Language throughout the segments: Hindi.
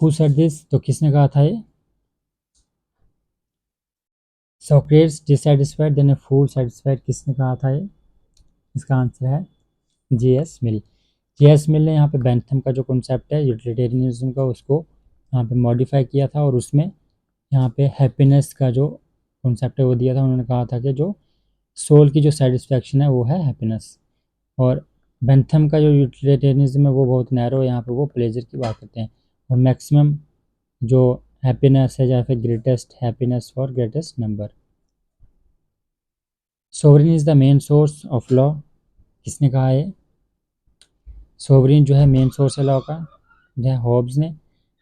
हु सेड दिस, तो किसने कहा था ये? सोक्रेट्स डिससैटिस्फाइड देन ए फूल सैटिस्फाइड, किसने कहा था ये? इसका आंसर है J.S. मिल। J.S. मिल ने यहाँ पे बेंथम का जो कॉन्सेप्ट है यूटिलिटेरियनिज्म का, उसको यहाँ पे मॉडिफाई किया था और उसमें यहाँ पे हैप्पीनेस का जो कॉन्सेप्ट है वो दिया था। उन्होंने कहा था कि जो सोल की जो सेटिस्फैक्शन है वो है हैप्पीनेस। और बेंथम का जो यूटिलिटेरियनिज्म है वो बहुत नैरो है, यहाँ पे वो प्लेजर की बात करते हैं। और मैक्सिमम जो हैप्पीनेस है या फिर greatest happiness for greatest number. Sovereign is the main source of law, किसने कहा है? सोवरेन जो है मेन सोर्स है लॉ का, जो है हॉब्स ने।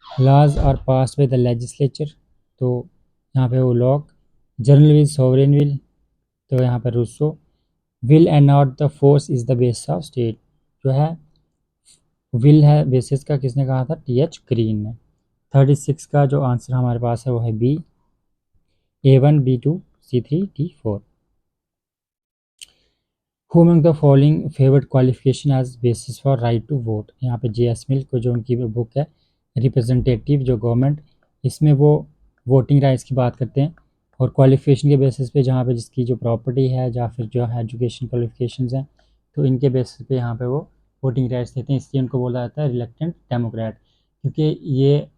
Laws are passed by the legislature, तो यहाँ पे वो Locke. General with sovereign will, तो यहाँ पर Rousseau. Will and not the force is the base of state, जो है विल है बेसिस का, किसने कहा था? T.H. ग्रीन ने। 36 का जो आंसर हमारे पास है वो है B, A1 B2 C3 D4। Who among the following favored qualification as basis for right to vote, यहाँ पे J.S. मिल को जो उनकी बुक है रिप्रेजेंटेटिव जो गवर्नमेंट, इसमें वो वोटिंग राइट्स की बात करते हैं और क्वालिफिकेशन के बेसिस पे, जहाँ पे जिसकी जो प्रॉपर्टी है या फिर जो एजुकेशन क्वालिफिकेशंस हैं, तो इनके बेसिस पे यहाँ पे वो वोटिंग राइट्स देते हैं। इसलिए उनको बोला जाता है रिलेक्टेंट डेमोक्रेट, क्योंकि ये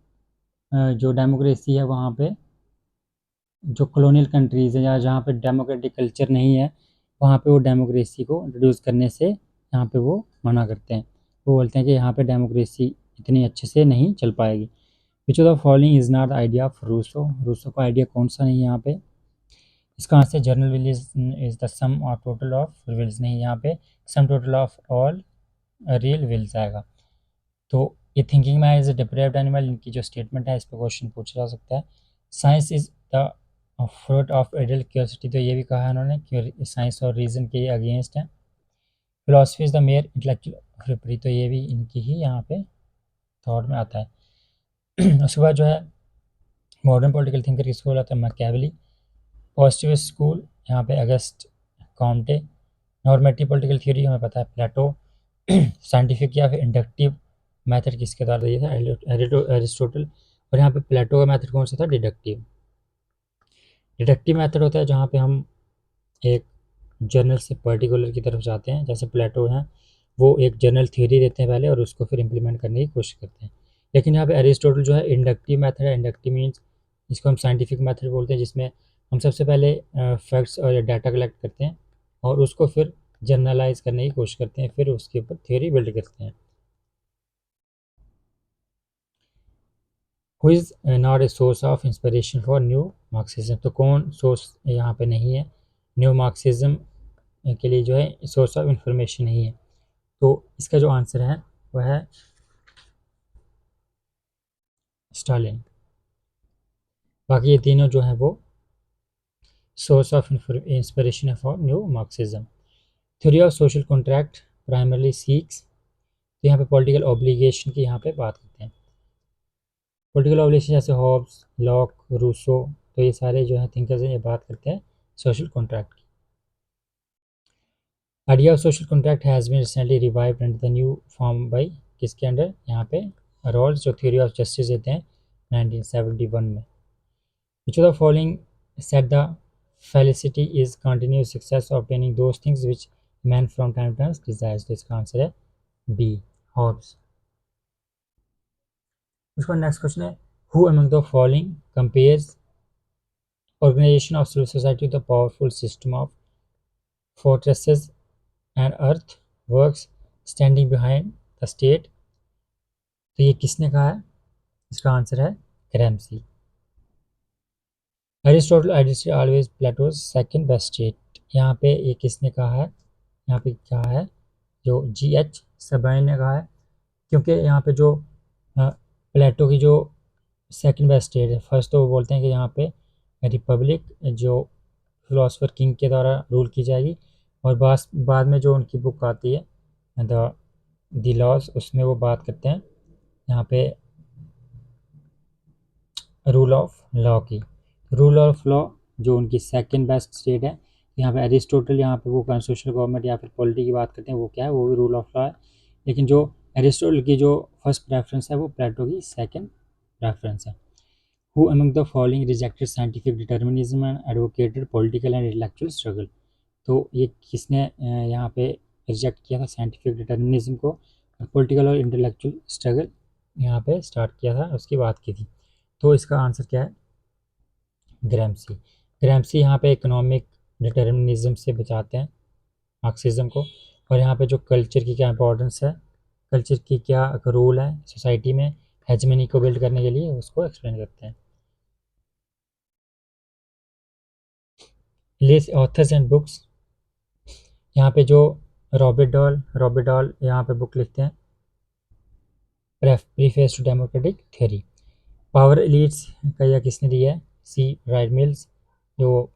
जो डेमोक्रेसी है वहाँ पे जो कॉलोनियल कंट्रीज़ हैं या जहाँ पे डेमोक्रेटिक कल्चर नहीं है, वहाँ पे वो डेमोक्रेसी को इंट्रोड्यूस करने से यहाँ पे वो मना करते हैं। वो बोलते हैं कि यहाँ पे डेमोक्रेसी इतनी अच्छे से नहीं चल पाएगी। Which of the following is not the idea of Rousseau, Rousseau का आइडिया कौन सा नहीं है यहाँ पे? इसका answer general will is the sum और टोटल ऑफ विल्स, नहीं, यहाँ पे sum total of all real wills आएगा। तो ये thinking man is a depraved animal, इनकी जो स्टेटमेंट है इस पर क्वेश्चन पूछा जा सकता है। Science is the fruit of adult curiosity, तो ये भी कहा है उन्होंने कि साइंस और रीजन के अगेंस्ट है। Philosophy is the mere intellectual frippery, तो ये भी इनकी ही यहाँ पे थॉट में आता है। उसके बाद जो है मॉडर्न पॉलिटिकल थिंकर किसको बोला था? मैकियावेली। पॉजिटिव स्कूल यहाँ पे August Comte. Normative political theory हमें पता है प्लेटो। साइंटिफिक या फिर इंडक्टिव मेथड किसके द्वारा दिया था? एरिस्टोटल। और यहाँ पे प्लेटो का मेथड कौन सा था? डिडक्टिव। डिडक्टिव मेथड होता है जहाँ पे हम एक जर्नल से पर्टिकुलर की तरफ जाते हैं, जैसे प्लेटो हैं वो एक जनरल थ्योरी देते हैं पहले और उसको फिर इम्प्लीमेंट करने की कोशिश करते हैं। लेकिन यहाँ पे एरिस्टोटल जो है इंडक्टिव मेथड है। इंडक्टिव मीन्स इसको हम साइंटिफिक मेथड बोलते हैं, जिसमें हम सबसे पहले फैक्ट्स और डाटा कलेक्ट करते हैं और उसको फिर जर्नलाइज करने की कोशिश करते हैं, फिर उसके ऊपर थ्योरी बिल्ड करते हैं। Who is not a source of inspiration for new Marxism, तो कौन सोर्स यहाँ पे नहीं है न्यू मार्क्सिज्म के लिए, जो है सोर्स ऑफ इंफॉर्मेशन नहीं है? तो इसका जो आंसर है वह है स्टालिन। बाकी ये तीनों जो है वो सोर्स ऑफ इंस्पिरेशन है for new Marxism. Theory of social contract primarily seeks, तो यहाँ पे पॉलिटिकल ऑब्लिगेशन की यहाँ पे बात करते हैं। पॉलिटिकल ऑब्लिगेशन जैसे हॉब्स, लॉक, रूसो, तो ये सारे जो है थिंकर्स हैं ये बात करते हैं सोशल कॉन्ट्रैक्ट की। Idea of social contract has been recently revived under the new form by, किसके अंडर? यहाँ पे रॉल्स जो थ्योरी ऑफ जस्टिस देते हैं 1971 में। Which of the following said the felicity is continuous success of obtaining those things which man from time to time desires, तो इसका आंसर है बी, हॉब्स। उसका नेक्स्ट क्वेश्चन है who among the following compares organization of civil society to the powerful system of fortresses and earth works standing behind the state, तो ये किसने कहा है? इसका आंसर है Gramsci. Aristotle identity always Plato's second best state, यहाँ पे ये किसने कहा है? यहाँ पे क्या है? जो G.H. सबैन ने कहा है, क्योंकि यहाँ पे जो प्लेटो की जो सेकंड बेस्ट स्टेट है, फर्स्ट तो वो बोलते हैं कि यहाँ पे रिपब्लिक जो फिलोसफर किंग के द्वारा रूल की जाएगी, और बाद में जो उनकी बुक आती है द लॉज, उसमें वो बात करते हैं यहाँ पे रूल ऑफ लॉ की। रूल ऑफ लॉ जो उनकी सेकंड बेस्ट स्टेट है, यहाँ पे एरिस्टोटल यहाँ पे वो कॉन्स्टिट्यूशनल गवर्नमेंट या फिर पॉलिटी की बात करते हैं, वो क्या है? वो भी रूल ऑफ लॉ है। लेकिन जो एरिस्टोटल की जो फर्स्ट प्रेफरेंस है वो प्लेटो की सेकंड प्रेफरेंस है। Who among the following rejected scientific determinism and advocated political and intellectual struggle. तो ये किसने यहाँ पे रिजेक्ट किया था साइंटिफिक डिटर्मिनिज्म को, पॉलिटिकल और इंटेलेक्चुअल स्ट्रगल यहाँ पे स्टार्ट किया था, उसकी बात की थी। तो इसका आंसर क्या है, ग्रैम्सी। ग्रैम्सी यहाँ पे इकोनॉमिक डिटर्मिनिज्म से बचाते हैं मार्क्सिज्म को। और यहाँ पे जो कल्चर की क्या इंपॉर्टेंस है, कल्चर की क्या रोल है सोसाइटी में हेजमनी को बिल्ड करने के लिए, उसको एक्सप्लेन करते हैं। लिस्ट ऑथर्स एंड बुक्स, यहाँ पे जो रॉबर्ट डॉल यहाँ पे बुक लिखते हैं preface to democratic theory. Power elites का यह किसने दिया है, सी राइट मिल्स। जो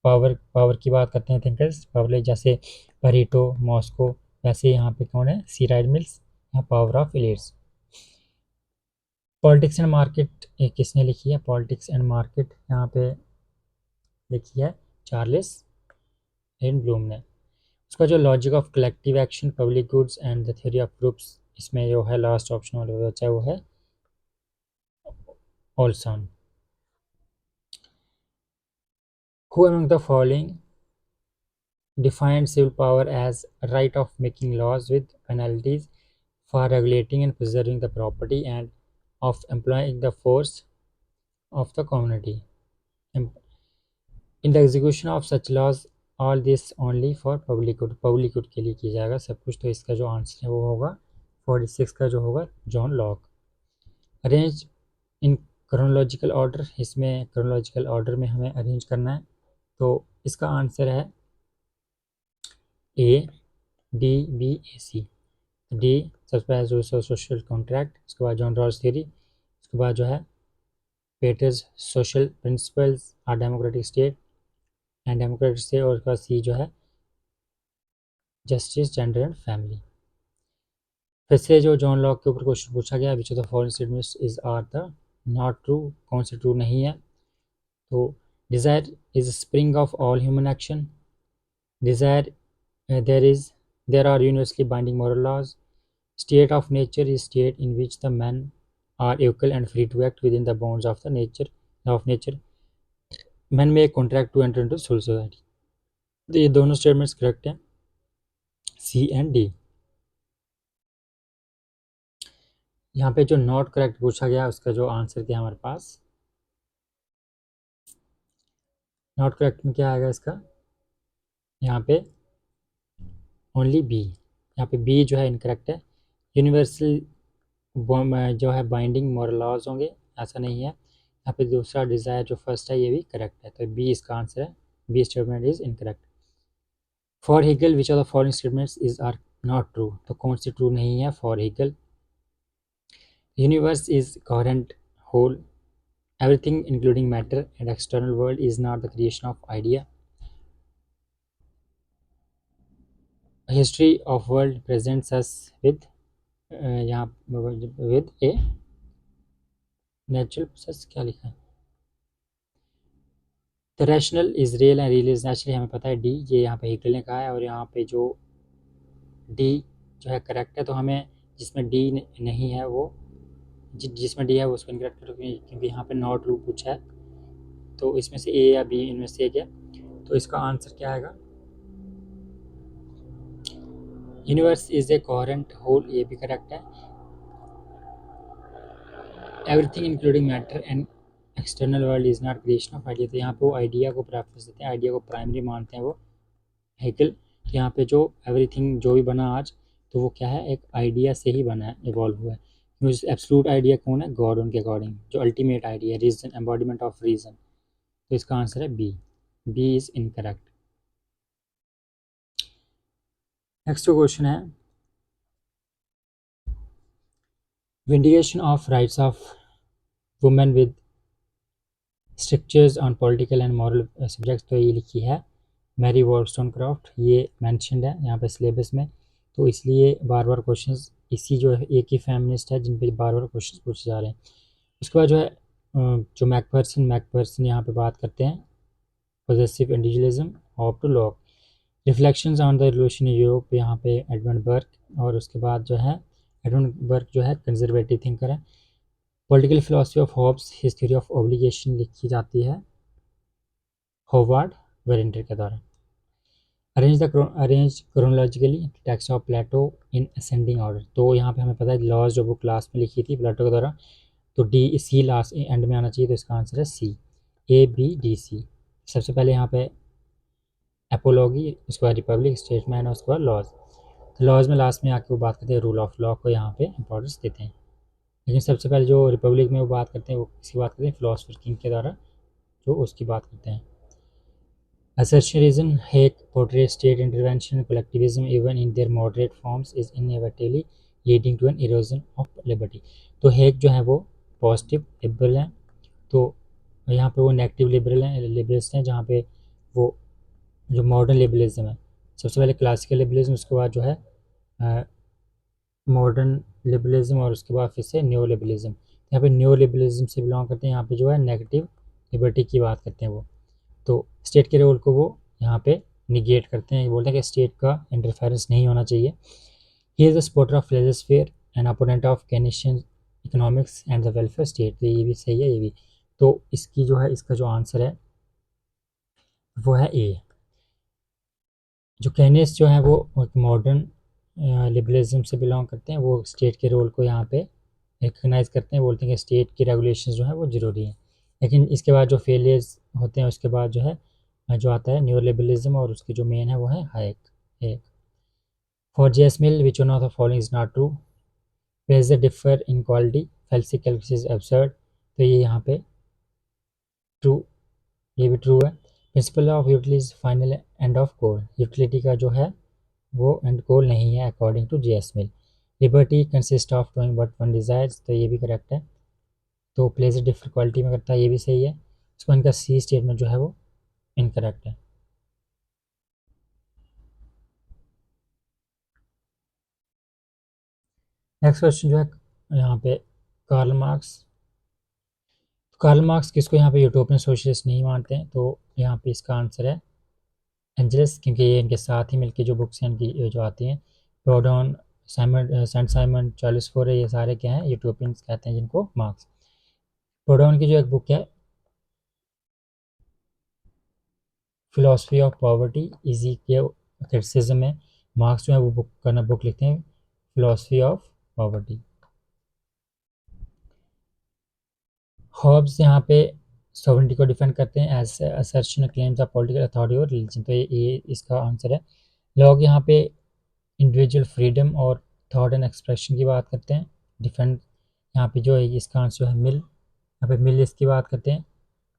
पावर की बात करते हैं थिंकर्स, पावर जैसे परेटो, मॉस्को, वैसे यहाँ पे कौन है, सी राइट मिल्स, यहाँ power of elites. Politics and market किसने लिखी है, पॉलिटिक्स एंड मार्केट यहाँ पे लिखी है चार्ल्स एन ब्लूम ने। उसका जो logic of collective action, public goods and the theory of groups, इसमें जो है लास्ट ऑप्शन वाला बचा है वो है Olson. Who among the following defined civil power as a right of making laws with penalties for regulating and preserving the property and of employing the force of the community in the execution of such laws, all this only for public good, public good के लिए किया जाएगा सब कुछ। तो इसका जो आंसर है वो होगा 46 का जो होगा John Locke. Arrange in chronological order, इसमें क्रोनोलॉजिकल ऑर्डर में हमें अरेंज करना है। तो इसका आंसर है A D B A C. D सबसे पहले जो सोशल कॉन्ट्रैक्ट, उसके बाद जॉन रॉल्स थ्योरी, उसके बाद जो है Peters social principles are democratic state and democratic state, और उसका सी जो है जस्टिस, जेंडर एंड फैमिली। फिर से जो जॉन लॉक के ऊपर क्वेश्चन पूछा गया, which of the following statements is are the not true, कौन से ट्रू नहीं है। तो desire is spring of all human action, desire there are universally binding moral laws, state of nature is state in which the men are equal and free to act within the bounds of nature, men may contract to enter into civil society। तो ये दोनों स्टेटमेंट्स करेक्ट हैं, सी एंड डी। यहाँ पे जो नॉट करेक्ट पूछा गया उसका जो आंसर क्या हमारे पास, नॉट करेक्ट में क्या आएगा इसका, यहाँ पे ओनली बी, यहाँ पे बी जो है इनकरेक्ट है। यूनिवर्सल जो है बाइंडिंग मोरल लॉज होंगे, ऐसा नहीं है। यहाँ पे दूसरा डिज़ायर जो फर्स्ट है ये भी करेक्ट है, तो बी इसका आंसर है, B statement is incorrect. For Hegel which of the following statements is are not true, तो कौन सी ट्रू नहीं है for Hegel. Universe is coherent whole, everything including matter and external world is not the creation of idea. History of world presents us with यहाँ विद ए नेचुरल प्रोसेस, क्या लिखा है, the rational is real and real is natural, हमें पता है डी, ये यहाँ पे हीगल ने कहा है। और यहाँ पे जो डी जो है करेक्ट है, तो हमें जिसमें डी नहीं है वो जिसमें डी है वो उसको इनकरेक्ट करो, क्योंकि यहाँ पे नॉट ट्रू पूछा है। तो इसमें से ए या बी इनमें से एक है, तो इसका आंसर क्या आएगा, universe is a coherent whole, ये भी करेक्ट है। Everything including matter and external world is not creation of idea, तो यहाँ पे वो आइडिया को प्रेफरेंस देते हैं, आइडिया को प्राइमरी मानते हैं वो हेगल। यहाँ पे जो एवरीथिंग जो भी बना आज, तो वो क्या है, एक आइडिया से ही बना है, इवॉल्व हुआ है। एब्सोल्यूट आइडिया कौन है, गॉड, उनके अकॉर्डिंग जो ultimate idea, reason, embodiment of reason, तो इसका आंसर है B, B is incorrect. Next question है vindication of rights of women with structures on political and moral subjects, तो ये लिखी है मैरी वॉलस्टोनक्रॉफ्ट, ये मैंशनड है यहाँ पे सिलेबस में, तो इसलिए बार बार क्वेश्चंस इसी जो है एक ही फेमिनिस्ट है जिन पे बार बार क्वेश्चंस पूछे जा रहे हैं। उसके बाद जो है जो मैकफर्सन यहाँ पे बात करते हैं possessive individualism of to Locke, reflections on the revolution in Europe, यहाँ पे एडमंड बर्क, और उसके बाद जो है एडमंड बर्क जो है कंजर्वेटिव थिंकर है। Political philosophy of Hobbes, his theory of obligation लिखी जाती है होवार्ड वेरेंटर के द्वारा। Arrange chronologically text of Plato in ascending order. तो यहाँ पे हमें पता है लॉज जो बुक क्लास में लिखी थी प्लेटो के द्वारा, तो डी सी लास्ट एंड में आना चाहिए, तो इसका आंसर है सी, ए बी डी सी। सबसे पहले यहाँ पे एपोलॉगी, उसके बाद रिपब्लिक, स्टेटमैन और उसके बाद लॉज। तो लॉज में लास्ट में आके वो बात करते हैं रूल ऑफ लॉ को यहाँ पे इंपॉर्टेंस देते हैं। लेकिन सबसे पहले जो रिपब्लिक में वो बात करते हैं वो किसकी बात करते हैं, फिलोसफर किंग के द्वारा जो उसकी बात करते हैं। Assertionism, Hayek portrays state intervention and collectivism even in their moderate forms is inevitably leading to an erosion of liberty। तो हेक जो है वो पॉजिटिव लिबरल हैं, तो यहाँ पे वो नेगेटिव लिबरल हैं, लिबरलिस्ट हैं, जहाँ पे वो जो मॉडर्न लिबरलिज्म है, सबसे पहले क्लासिकल लिबरलिज्म, उसके बाद जो है मॉडर्न लिबरलिज्म और उसके बाद फिर से न्यू लिबरलिज्म। यहाँ पे न्यू लिबरलिज्म से बिलोंग करते हैं, यहाँ पे जो है नेगेटिव लिबर्टी की बात करते हैं वो। तो स्टेट के रोल को वो यहाँ पे निगेट करते हैं, बोलते हैं कि स्टेट का इंटरफेरेंस नहीं होना चाहिए। He is a supporter of legislature and opponent of Keynesian economics and the welfare state. तो ये भी सही है, ये भी। तो इसकी जो है, इसका जो आंसर है वो है ए। जो केनिस जो है वो मॉडर्न लिबरलिज्म से बिलोंग करते हैं, वो स्टेट के रोल को यहाँ पे रिकग्नाइज करते हैं, बोलते हैं कि स्टेट की रेगुलेशंस जो है वो ज़रूरी है। लेकिन इसके बाद जो फेलियर्स होते हैं उसके बाद जो है जो आता है न्यू लिबरलिज्म, और उसकी जो मेन है वो है हाइक। एक for JS Mill which one of the following is not true, praise differ in quality, fallacy calculus is absurd. तो ये यहाँ पे ट्रू, ये भी ट्रू है। Principle of utility is final end of goal, utility का जो है वो एंड गोल नहीं है according to JS Mill. Liberty consist of doing what one desires, तो ये भी करेक्ट है। तो प्लेज डिफर क्वालिटी में करता है, ये भी सही है। उसको इनका सी स्टेटमेंट जो है वो इनकरेक्ट है। नेक्स्ट क्वेश्चन जो है यहाँ पे कार्ल मार्क्स। कार्ल मार्क्स किसको यहाँ पे यूटोपियन सोशलिस्ट नहीं मानते हैं, तो यहाँ पे इसका आंसर है एंजल्स, क्योंकि ये इनके साथ ही मिलके जो बुक्स हैं इनकी जो आती हैं, प्रोडॉन, साइमन, सेंट साइमन, चार्ल्स फोरे, ये सारे क्या हैं, यूटोपियंस कहते हैं जिनको मार्क्स। प्रोडॉन की जो एक बुक है फिलोसफी ऑफ पॉवर्टी, इसी के क्रिटिसिज्म में मार्क्स जो है वो बुक लिखते हैं फिलोसफी ऑफ पॉवर्टी। हॉब्स यहाँ पे सॉवरेनिटी को डिफेंड करते हैं as assertion claims of political authority और रिलीजन, तो ये इसका आंसर है। लोग यहाँ पे इंडिविजुअल फ्रीडम और थॉट एंड एक्सप्रेशन की बात करते हैं, डिफेंड। यहाँ पे जो है इसका आंसर है मिल, यहाँ पे मिल इसकी बात करते हैं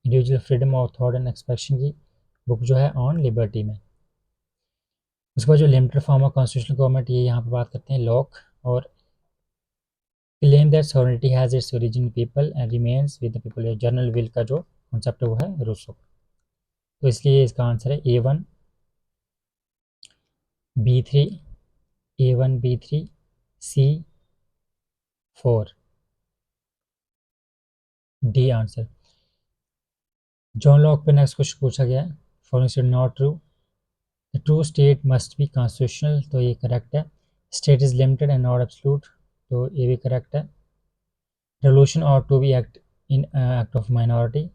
इंडिविजुअल फ्रीडम और थॉट एंड एक्सप्रेशन की बुक जो है ऑन लिबर्टी में। उसके बाद जो limited form of constitutional government, ये यहाँ पे बात करते हैं लॉक, और claim that sovereignty has its origin in people and remains with the people, journal will का जो कॉन्सेप्ट है वो है रूसो। तो इसलिए इसका आंसर है A1 B3, A1 B3 C4 D answer. John Locke पे नेक्स्ट क्वेश्चन पूछा गया है, following statement not true, the true state must be constitutional, तो ये करेक्ट है। State is limited and not absolute, तो ये भी करेक्ट है। रेवोल्यूशन और to be act in act of minority,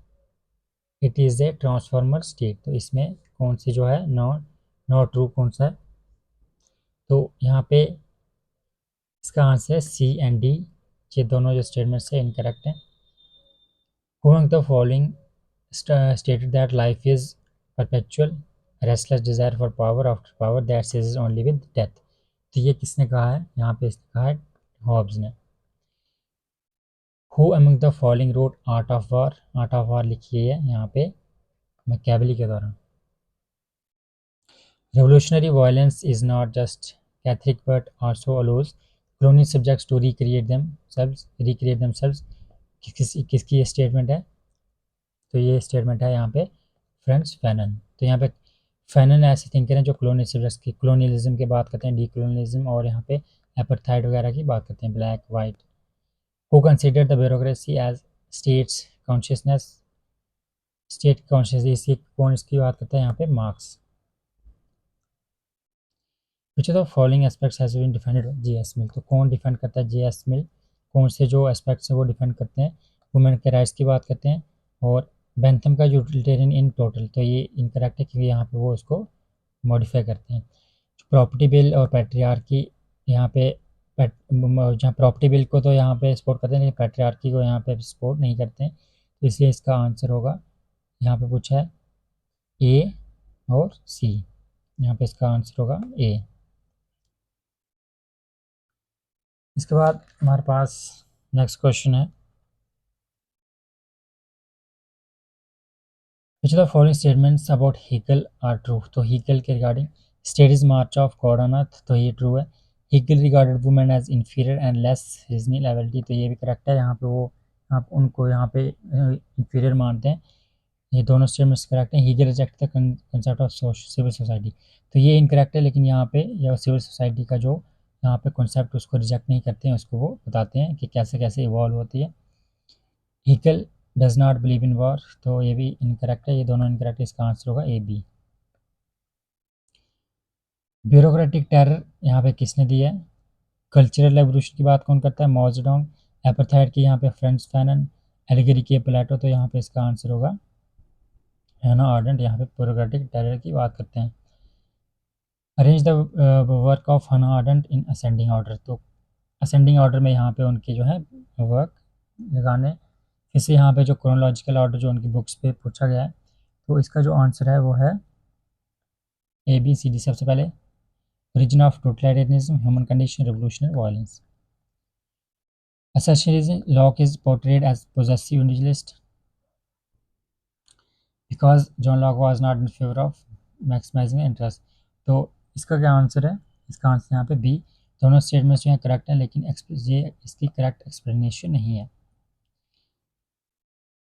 it is a transformer state, तो इसमें कौन सी जो है नॉट नॉट ट्रू कौन सा है, तो यहाँ पे इसका आंसर है सी एंड डी, ये दोनों जो स्टेटमेंट्स है इनकरेक्ट हैं। Who among the following stated that life is perpetual, restless desire for power after power that ceases only with death, तो ये किसने कहा है, यहाँ पे इसने कहा है हॉब्स ने। Who among the following wrote art of war, art of war लिखी है यहाँ पे मैकियावेली के द्वारा। Revolutionary violence is not just Catholic but also allows colonial subjects to recreate themselves। किसकी ये स्टेटमेंट है, तो ये स्टेटमेंट है यहाँ पे फ्रेंच फैनन। तो यहाँ पे फैनन ऐसे थिंकर हैं जो colonial subjects की colonialism की बात करते हैं, डीकोलोनिज्म, और यहाँ पे एपार्थाइड वगैरह की बात करते हैं, black white. Who consider the bureaucracy as states consciousness, state conscious, इसकी कौन इसकी बात करता है यहाँ पे, Marx. Which of the following aspects has been defined by JS Mill, तो कौन डिफाइंड करता है जेएस मिल, कौन से जो एस्पेक्ट्स है वो डिफेंड करते हैं, वुमेन के राइट्स की बात करते हैं। और बेंथम का यूटिलिटेरियन इन टोटल, तो ये इनकरेक्ट है क्योंकि यहाँ पे वो इसको मॉडिफाई करते हैं। प्रॉपर्टी बिल और पैट्रियार्की, यहाँ पे जहाँ प्रॉपर्टी बिल को तो यहाँ पे सपोर्ट करते हैं लेकिन पैट्रियार्की को यहाँ पे सपोर्ट नहीं करते हैं, तो इसलिए इसका आंसर होगा, यहाँ पे पूछा है ए और सी, यहाँ पे इसका आंसर होगा ए। इसके बाद हमारे पास नेक्स्ट क्वेश्चन है, which the following statements about Hegel are true. तो हीकल के regarding, state is march of God on earth, तो ये ट्रू है। Hegel regarded women as inferior and less reasoning ability, तो ये भी करेक्ट है। यहाँ पे वो आप उनको यहाँ पे इंफीरियर मानते हैं, ये दोनों स्टेटमेंट्स करेक्ट हैं। Hegel reject the concept of civil society, तो ये इनकरेक्ट है, लेकिन यहाँ पे यह सिविल सोसाइटी का जो यहाँ पे कॉन्सेप्ट उसको रिजेक्ट नहीं करते हैं, उसको वो बताते हैं कि कैसे कैसे इवॉल्व होती है। Haeckel does not believe in war, तो ये भी इनकरेक्ट है, ये दोनों इनकरेक्ट है, इसका आंसर होगा ए बी। ब्यूरोक्रेटिक टेरर यहाँ पे किसने दी है, कल्चरल रेवोल्यूशन की बात कौन करता है, माओ जेडोंग। एपार्थाइड की यहाँ पे फ्रांत्ज फैनन। एलिगरी की प्लेटो, तो यहाँ पे इसका आंसर होगा हैना आर्डेंट, यहाँ पे ब्यूरोक्रेटिक टेरर की बात करते हैं। अरेंज द वर्क ऑफ हना आर्डेंट इन असेंडिंग ऑर्डर, तो असेंडिंग ऑर्डर में यहाँ पे उनके जो है वर्क लगाने, फिर से यहाँ पे जो क्रोनोलॉजिकल ऑर्डर जो उनकी बुक्स पे पूछा गया है, तो इसका जो आंसर है वो है ए बी सी डी। सबसे पहले origin of totalitarianism, human condition, revolutionary violence. Assassinatism, Locke is portrayed as possessive individualist because John Locke was not in favor of maximizing interest, तो इसका क्या आंसर है, इसका आंसर यहाँ पे बी। दोनों स्टेटमेंट्स जो हैं करेक्ट हैं, लेकिन ये इसकी करेक्ट एक्सप्लेनेशन नहीं है।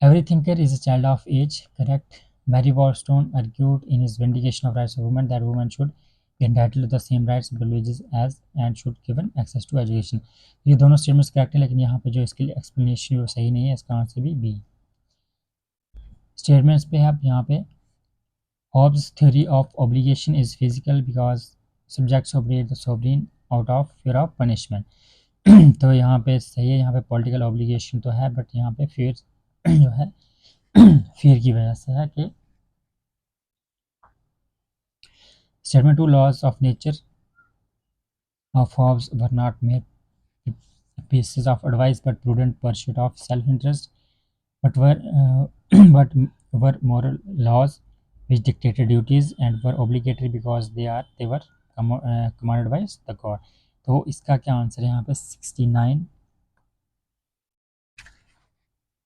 Every thinker is a child of age, correct. Mary Wollstonecraft argued in his vindication of rights of women that women should be entitled to the same rights and privileges as and should given access to education, ये दोनों स्टेटमेंट्स करेक्ट हैं, लेकिन यहाँ पे जो इसके लिए एक्सप्लेनेशन वो सही नहीं है, इसका आंसर भी बी। स्टेटमेंट्स पे आप यहाँ पे Hobbes' theory of obligation is physical because subjects obey the sovereign out of fear of punishment, तो यहाँ पे सही है, यहाँ पे पॉलिटिकल ऑब्लिगेशन तो है, बट यहाँ पे फियर जो है फियर की वजह से है कि statement two laws of nature of Hobbes were not made pieces of advice but prudent pursuit of self-interest, but were moral laws which dictated duties and were obligatory because they were commanded by the god, तो इसका क्या आंसर है यहाँ पे 69,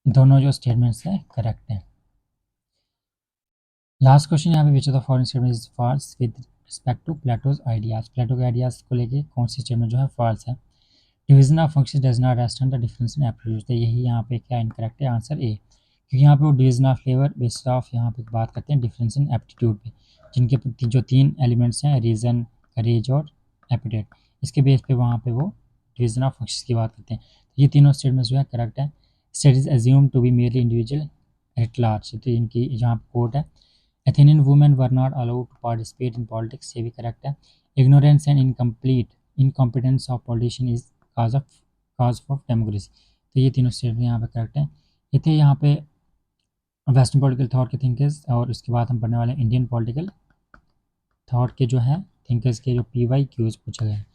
दोनों जो स्टेटमेंट्स हैं करेक्ट हैं। लास्ट क्वेश्चन यहाँ पे which of the following statement is false with respect to Plato's ideas, Plato के आइडियाज को लेके कौन सी स्टेटमेंट जो है फॉल्स है। Division of function does not rest on the difference in aptitude, तो यही यहाँ पे क्या इनकरेक्ट है, आंसर ए, क्योंकि यहाँ पे वो division of labour based of यहाँ पे बात करते हैं डिफरेंस इन एप्टीट्यूड पे, जिनके जो तीन एलिमेंट्स हैं रीज़न, करेज और एपिटेट, इसके बेस पे वहाँ पे वो डिवीजन ऑफ फंक्शंस की बात करते हैं, तो ये तीनों स्टेटमेंट्स जो है करेक्ट है। State is assume to be merely individual at large, तो इनकी जहाँ कोर्ट है। Athenian women were not allowed to participate in politics, ये भी करेक्ट है। Ignorance and incompetence of politician is cause of democracy, तो ये तीनों स्टेटमेंट यहाँ पे करेक्ट है। ये थे यहाँ पे वेस्टर्न पॉलिटिकल थॉट के थिंकर्स, और उसके बाद हम पढ़ने वाले इंडियन पॉलिटिकल थॉट के जो है थिंकर्स के जो PYQs पूछा गया है।